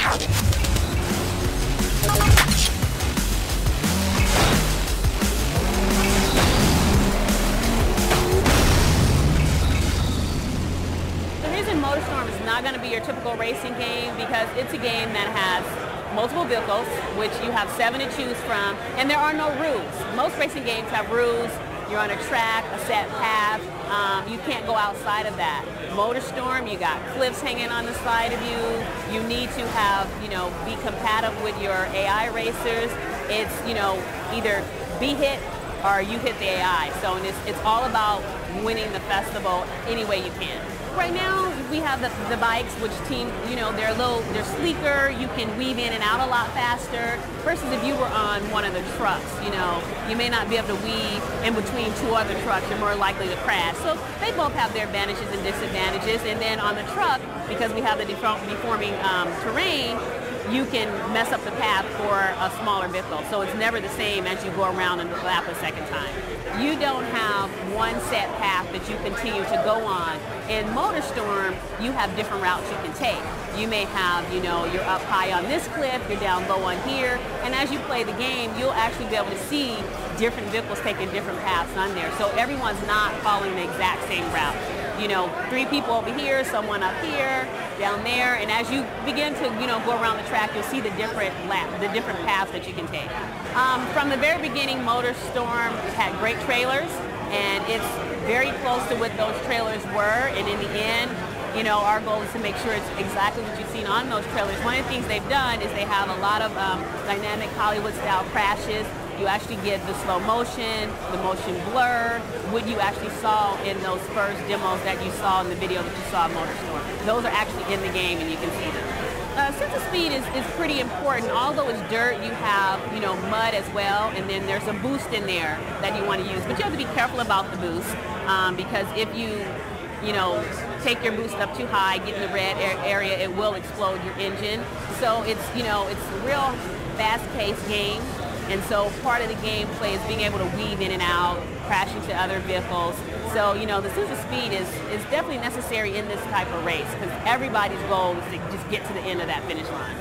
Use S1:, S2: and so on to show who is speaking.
S1: The reason MotorStorm is not going to be your typical racing game because it's a game that has multiple vehicles, which you have 7 to choose from, and there are no rules. Most racing games have rules. You're on a track, a set path. You can't go outside of that. MotorStorm, you got cliffs hanging on the side of you. You need to have, be compatible with your AI racers. It's, either be hit or you hit the AI. So it's all about winning the festival any way you can. Right now, we have the bikes, which they're sleeker. You can weave in and out a lot faster. Versus if you were on one of the trucks, you may not be able to weave in between 2 other trucks. You're more likely to crash. So they both have their advantages and disadvantages. And then on the truck, because we have the deforming terrain, you can mess up the path for a smaller vehicle. So it's never the same as you go around and lap a second time. You don't have one set path that you continue to go on. In MotorStorm, you have different routes you can take. You may have, you're up high on this cliff, you're down low on here, and as you play the game, you'll actually be able to see different vehicles taking different paths on there. So everyone's not following the exact same route. 3 people over here, someone up here, down there, and as you begin to, go around the track, you'll see the different paths that you can take. From the very beginning, MotorStorm had great trailers, and it's very close to what those trailers were, and in the end, our goal is to make sure it's exactly what you've seen on those trailers. One of the things they've done is they have a lot of dynamic Hollywood-style crashes. You actually get the slow motion, the motion blur, what you actually saw in those first demos that you saw in the video that you saw of MotorStorm. Those are actually in the game and you can see them. Sense of speed is pretty important. Although it's dirt, you have, mud as well, and then there's a boost in there that you want to use. But you have to be careful about the boost because if you take your boost up too high, get in the red area, it will explode your engine. So it's, it's a real fast-paced game. And so part of the gameplay is being able to weave in and out, crash into other vehicles. So, the sense of speed is definitely necessary in this type of race because everybody's goal is to just get to the end of that finish line.